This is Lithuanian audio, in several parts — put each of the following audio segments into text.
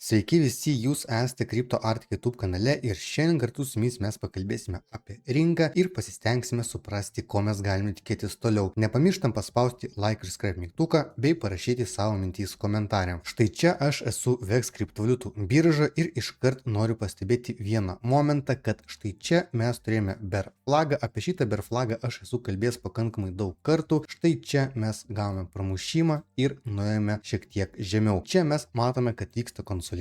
Sveiki visi, jūs esate CryptoArt YouTube kanale ir šiandien kartu su jumis mes pakalbėsime apie rinką ir pasistengsime suprasti, ko mes galime tikėtis toliau. Nepamirštam paspausti like ir subscribe mygtuką bei parašyti savo mintys komentarę. Štai čia aš esu VEX kriptovaliutų birža ir iškart noriu pastebėti vieną momentą, kad štai čia mes turėjome bear flagą. Apie šitą bear flagą aš esu kalbėjęs pakankamai daug kartų. Štai čia mes gavome pramušimą ir nuėjome šiek tiek žemiau. Čia mes matome, kad vyksta konsolidacija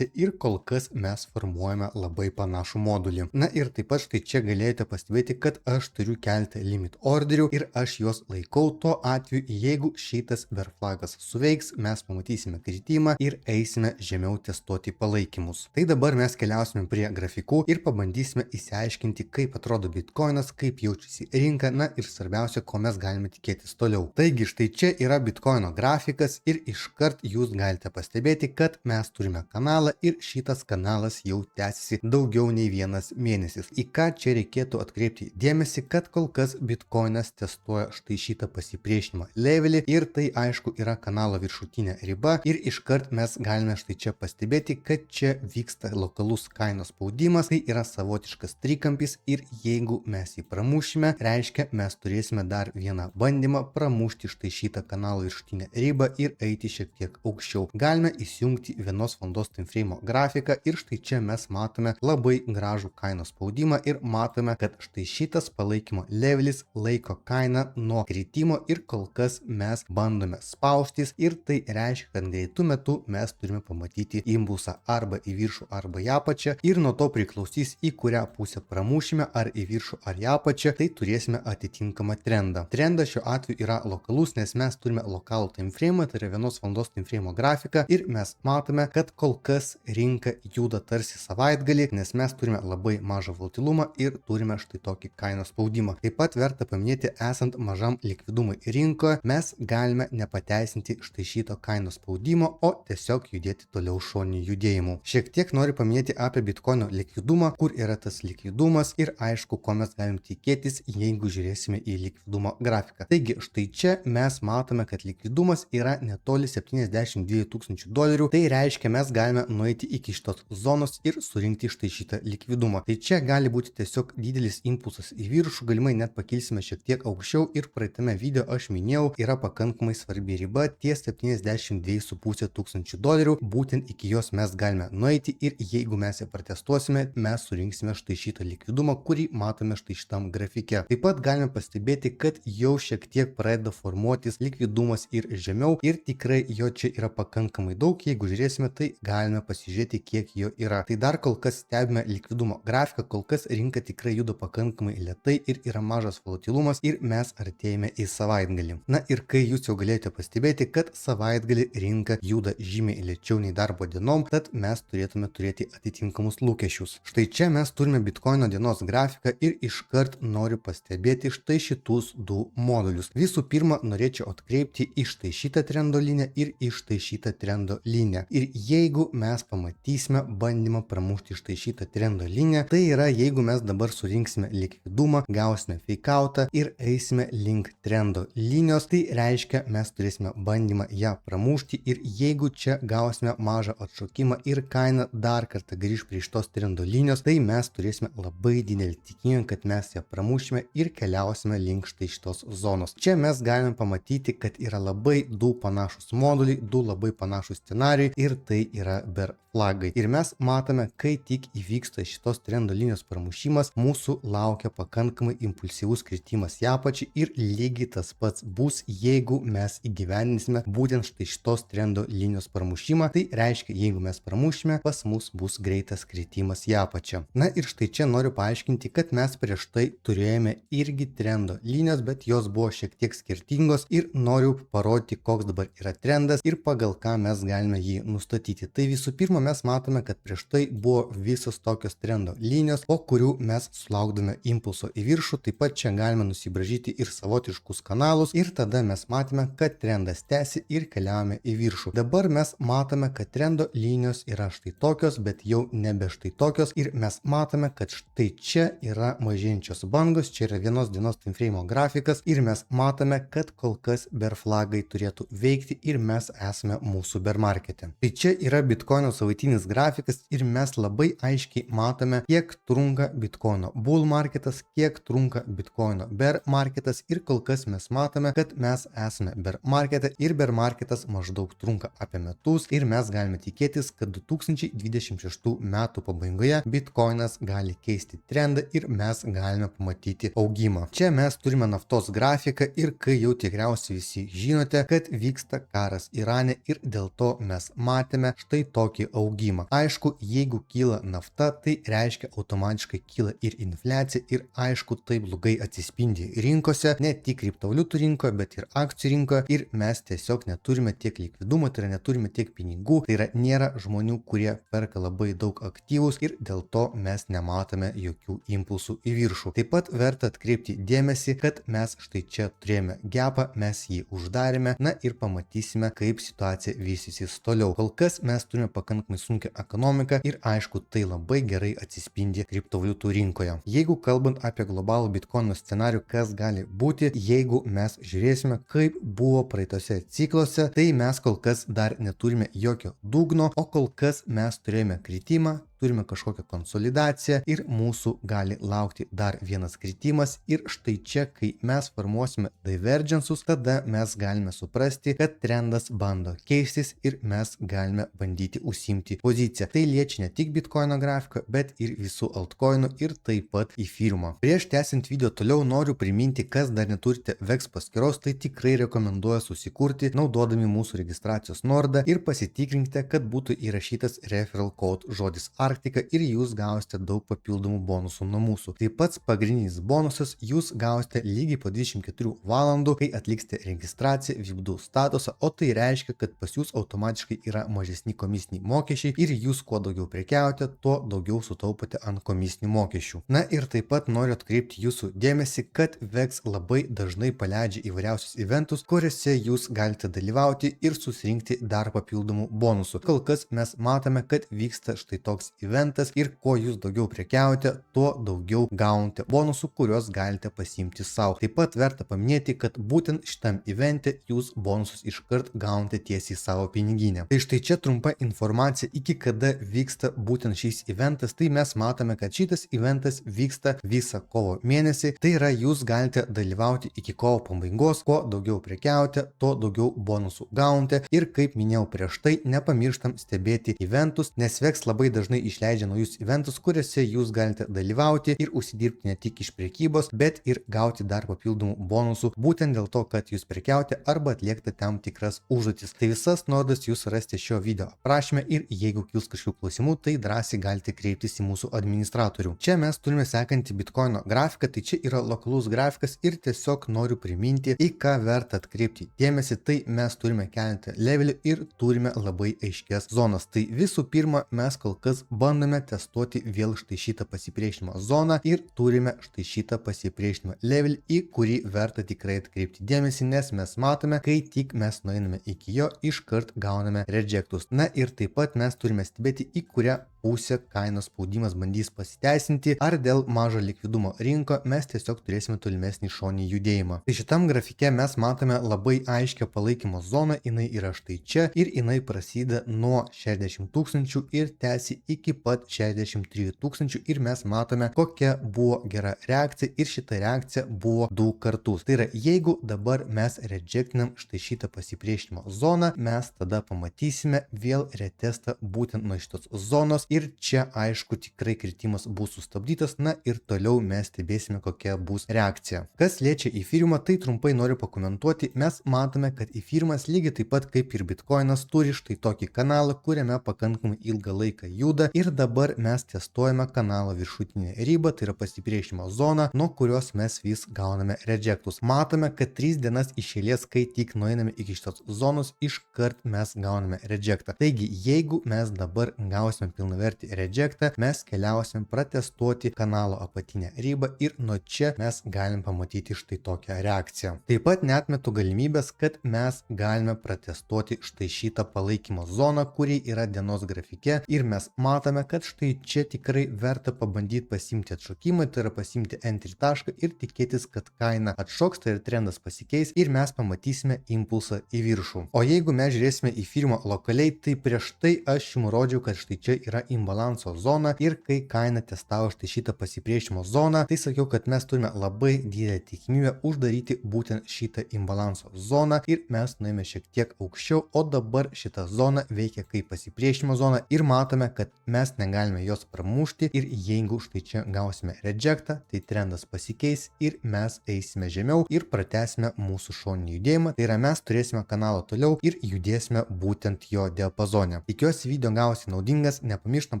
ir kol kas mes formuojame labai panašų modulį. Na ir taip pat štai čia galėjote pastebėti, kad aš turiu keletą limit orderių ir aš juos laikau tuo atveju, jeigu šitas bear flagas suveiks, mes pamatysime kritimą ir eisime žemiau testuoti palaikymus. Tai dabar mes keliausime prie grafikų ir pabandysime įsiaiškinti, kaip atrodo bitkoinas, kaip jaučiasi rinka, na ir svarbiausia, ko mes galime tikėtis toliau. Taigi štai čia yra bitkoino grafikas ir iškart jūs galite pastebėti, kad mes turime kanalą ir šitas kanalas jau tęsiasi daugiau nei vienas mėnesis. Į ką čia reikėtų atkreipti dėmesį, kad kol kas bitkoinas testuoja štai šitą pasipriešinimą levelį ir tai aišku yra kanalo viršutinė riba ir iškart mes galime štai čia pastebėti, kad čia vyksta lokalus kainos spaudimas, tai yra savotiškas trikampis ir jeigu mes jį pramušime, reiškia mes turėsime dar vieną bandymą pramušti štai šitą kanalo viršutinę ribą ir eiti šiek tiek aukščiau. Galime įsijungti vienos valandos time frame grafiką ir štai čia mes matome labai gražų kainos spaudimą ir matome, kad štai šitas palaikymo levelis laiko kainą nuo kritimo ir kol kas mes bandome spaustis ir tai reiškia, kad greitų metų mes turime pamatyti impulsą arba į viršų arba į apačią ir nuo to priklausys, į kurią pusę pramušime, ar į viršų ar į apačią, tai turėsime atitinkamą trendą. Trendas šiuo atveju yra lokalus, nes mes turime lokalų time frame, tai yra vienos valandos time frame grafiką ir mes matome, kad kol kas rinka juda tarsi savaitgalį, nes mes turime labai mažą volatilumą ir turime štai tokį kainos spaudimą. Taip pat verta paminėti, esant mažam likvidumui rinkoje, mes galime nepateisinti štai šito kainos spaudimo, o tiesiog judėti toliau šoniniu judėjimu. Šiek tiek noriu paminėti apie bitkoino likvidumą, kur yra tas likvidumas ir aišku, ko mes galim tikėtis, jeigu žiūrėsime į likvidumo grafiką. Taigi štai čia mes matome, kad likvidumas yra netoli 72 tūkstančių dolerių, tai reiškia mes galime nueiti iki šitos zonos ir surinkti štai šitą likvidumą. Tai čia gali būti tiesiog didelis impulsas į viršų, galimai net pakilsime šiek tiek aukščiau ir praeitame video aš minėjau, yra pakankamai svarbi riba ties 72,5 tūkstančių dolerių, būtent iki jos mes galime nueiti ir jeigu mes ją pratestuosime, mes surinksime štai šitą likvidumą, kurį matome štai šitam grafike. Taip pat galime pastebėti, kad jau šiek tiek pradeda formuotis likvidumas ir žemiau ir tikrai jo čia yra pakankamai daug. Jeigu žiūrėsime, tai galime pasižiūrėti, kiek jo yra. Tai dar kol kas stebime likvidumo grafiką, kol kas rinka tikrai juda pakankamai lėtai ir yra mažas volatilumas ir mes artėjame į savaitgalį. Na ir kai jūs jau galėjote pastebėti, kad savaitgalį rinka juda žymiai lėčiau nei darbo dienom, tad mes turėtume turėti atitinkamus lūkesčius. Štai čia mes turime bitkoino dienos grafiką ir iškart noriu pastebėti štai šitus du modulius. Visų pirma, norėčiau atkreipti į štai šitą trendo liniją ir į štai šitą trendo liniją. Ir jeigu mes pamatysime bandymą pramušti štai šitą trendo liniją, tai yra jeigu mes dabar surinksime likvidumą, gausime fake outą ir eisime link trendo linijos, tai reiškia mes turėsime bandymą ją pramušti ir jeigu čia gausime mažą atšokimą ir kaina dar kartą grįž prie šitos trendo linijos, tai mes turėsime labai didelį tikimybę, kad mes ją pramušime ir keliausime link štai šitos zonos. Čia mes galime pamatyti, kad yra labai du panašus moduliai, du labai panašus scenarijai ir tai yra bear flagai. Ir mes matome, kai tik įvyksta šitos trendo linijos pramušimas, mūsų laukia pakankamai impulsyvus kritimas į apačią ir lygiai tas pats bus, jeigu mes įgyvendinsime būtent štai šitos trendo linijos pramušimą. Tai reiškia, jeigu mes pramušime, pas mus bus greitas kritimas į apačią. Na ir štai čia noriu paaiškinti, kad mes prieš tai turėjome irgi trendo linijos, bet jos buvo šiek tiek skirtingos ir noriu parodyti, koks dabar yra trendas ir pagal ką mes galime jį nustatyti. Tai visų pirma, mes matome, kad prieš tai buvo visos tokios trendo linijos, po kurių mes sulaukdame impulso į viršų. Taip pat čia galime nusibražyti ir savotiškus kanalus ir tada mes matome, kad trendas tęsi ir keliavome į viršų. Dabar mes matome, kad trendo linijos yra štai tokios, bet jau nebe štai tokios ir mes matome, kad štai čia yra mažėjančios bangos, čia yra vienos dienos time frame grafikas ir mes matome, kad kol kas bear flagai turėtų veikti ir mes esame mūsų bear markete. Tai čia yra yra Bitcoino savaitinis grafikas ir mes labai aiškiai matome, kiek trunka Bitcoino bull marketas, kiek trunka Bitcoino bear marketas ir kol kas mes matome, kad mes esame bear markete ir bear marketas maždaug trunka apie metus ir mes galime tikėtis, kad 2026 metų pabaigoje Bitcoinas gali keisti trendą ir mes galime pamatyti augimą. Čia mes turime naftos grafiką ir kai jau tikriausiai visi žinote, kad vyksta karas Irane ir dėl to mes matėme štai tokį augimą. Aišku, jeigu kyla nafta, tai reiškia automatiškai kyla ir infliacija ir aišku, tai blogai atsispindi rinkose, ne tik kriptovaliutų rinkoje, bet ir akcijų rinkoje ir mes tiesiog neturime tiek likvidumo, tai yra neturime tiek pinigų, tai yra nėra žmonių, kurie perka labai daug aktyvus ir dėl to mes nematome jokių impulsų į viršų. Taip pat verta atkreipti dėmesį, kad mes štai čia turėjome gapą, mes jį uždarėme, na ir pamatysime, kaip situacija vystysis toliau. Kol kas mes turime pakankamai sunkią ekonomiką ir aišku, tai labai gerai atsispindi kriptovaliutų rinkoje. Jeigu kalbant apie globalų Bitcoino scenarių, kas gali būti, jeigu mes žiūrėsime, kaip buvo praeitose cikluose, tai mes kol kas dar neturime jokio dugno, o kol kas mes turėjome kritimą, turime kažkokią konsolidaciją ir mūsų gali laukti dar vienas kritimas ir štai čia, kai mes formuosime divergence'us, tada mes galime suprasti, kad trendas bando keistis ir mes galime bandyti užsimti poziciją. Tai liečia ne tik Bitcoino grafiką, bet ir visų altcoinų ir taip pat Ethereumą. Prieš tęsiant video toliau noriu priminti, kas dar neturite VEX paskyros, tai tikrai rekomenduoju susikurti naudodami mūsų registracijos nuorodą ir pasitikrinkite, kad būtų įrašytas referral code žodis Arktika ir jūs gausite daug papildomų bonusų nuo mūsų. Taip pat pagrindinis bonusas jūs gausite lygiai po 24 valandų, kai atliksite registraciją VIP2 statusą, o tai reiškia, kad pas jūs automatiškai yra mažesni komisiniai mokesčiai ir jūs kuo daugiau prekiaujate, tuo daugiau sutaupote ant komisinių mokesčių. Na ir taip pat noriu atkreipti jūsų dėmesį, kad VEX labai dažnai paleidžia įvairiausius eventus, kuriuose jūs galite dalyvauti ir susirinkti dar papildomų bonusų. Kol kas mes matome, kad vyksta štai toks eventas ir kuo jūs daugiau prekiaujate, tuo daugiau gaunate bonusų, kuriuos galite pasiimti savo. Taip pat verta paminėti, kad būtent šitam evente jūs bonusus iškart gaunate tiesiai į savo piniginę. Tai štai čia trumpa informacija, iki kada vyksta būtent šis eventas. Tai mes matome, kad šitas eventas vyksta visą kovo mėnesį. Tai yra, jūs galite dalyvauti iki kovo pabaigos, kuo daugiau prekiaujate, tuo daugiau bonusų gaunate. Ir kaip minėjau prieš tai, nepamirštam stebėti eventus, nes VEX labai dažnai išleidžia naujus eventus, kuriuose jūs galite dalyvauti ir užsidirbti ne tik iš prekybos, bet ir gauti dar papildomų bonusų, būtent dėl to, kad jūs prekiaujate arba atliekate tam tikras užduotis. Tai visas nuorodas jūs rasite šio video aprašyme ir jeigu kils kažkokių klausimų, tai drąsiai galite kreiptis į mūsų administratorių. Čia mes turime sekantį Bitcoino grafiką, tai čia yra lokalus grafikas ir tiesiog noriu priminti, į ką verta atkreipti dėmesį, tai mes turime keletą levelių ir turime labai aiškias zonas. Tai visų pirma, mes kol kas bandome testuoti vėl štai šitą pasipriešinimo zoną ir turime štai šitą pasipriešinimo levelį, į kurį verta tikrai atkreipti dėmesį, nes mes matome, kai tik mes nueiname iki jo, iškart gauname rejectus. Na ir taip pat mes turime stebėti, į kurią pusę kainos spaudimas bandys pasiteisinti, ar dėl mažo likvidumo rinko mes tiesiog turėsime tolimesnį šoninį judėjimą. Tai šitam grafike mes matome labai aiškę palaikymo zoną, jinai yra štai čia ir jinai prasideda nuo 60 tūkstančių ir tęsi iki pat 63 tūkstančių ir mes matome, kokia buvo gera reakcija ir šita reakcija buvo 2 kartus. Tai yra, jeigu dabar mes rejectinam štai šitą pasipriešinimo zoną, mes tada pamatysime vėl retestą būtent nuo šitos zonos ir čia aišku tikrai kritimas bus sustabdytas, na ir toliau mes stebėsime, kokia bus reakcija. Kas liečia Ethereumą, tai trumpai noriu pakomentuoti, mes matome, kad Ethereum lygiai taip pat kaip ir Bitcoinas turi štai tokį kanalą, kuriame pakankamai ilgą laiką juda ir dabar mes testuojame kanalo viršutinę ribą, tai yra pasipriešinimo zona, nuo kurios mes vis gauname rejectus. Matome, kad 3 dienas iš eilės, kai tik nueiname iki šitos zonos, iškart mes gauname rejectą. Taigi, jeigu mes dabar gausime pilną nuverti rejectą, mes keliausim pratestuoti kanalo apatinę ribą ir nuo čia mes galim pamatyti štai tokią reakciją. Taip pat neatmetu galimybės, kad mes galime pratestuoti štai šitą palaikymo zoną, kuri yra dienos grafike ir mes matome, kad štai čia tikrai verta pabandyti pasimti atšokimą, tai yra pasimti entry tašką ir tikėtis, kad kaina atšoks, tai ir trendas pasikeis ir mes pamatysime impulsą į viršų. O jeigu mes žiūrėsime į firmą lokaliai, tai prieš tai aš jums rodžiau, kad štai čia yra imbalanso zona ir kai kaina testavo štai šitą pasipriešinimo zoną, tai sakiau, kad mes turime labai didelę tikimybę uždaryti būtent šitą imbalanso zoną ir mes nuėjome šiek tiek aukščiau, o dabar šita zona veikia kaip pasipriešinimo zona ir matome, kad mes negalime jos pramušti ir jeigu štai čia gausime rejectą, tai trendas pasikeis ir mes eisime žemiau ir pratęsime mūsų šoninį judėjimą, tai yra mes turėsime kanalą toliau ir judėsime būtent jo diapazone. Tikiuosi video gavosi naudingas, nepamirštam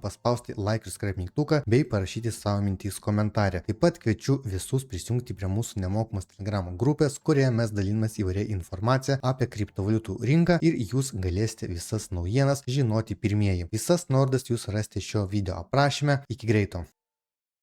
paspausti like ir subscribe mygtuką bei parašyti savo mintys komentarę. Taip pat kviečiu visus prisijungti prie mūsų nemokamos Telegramo grupės, kurioje mes dalinamės įvairia informacija apie kriptovaliutų rinką ir jūs galėsite visas naujienas žinoti pirmieji. Visas nuorodas jūs rasite šio video aprašyme. Iki greito.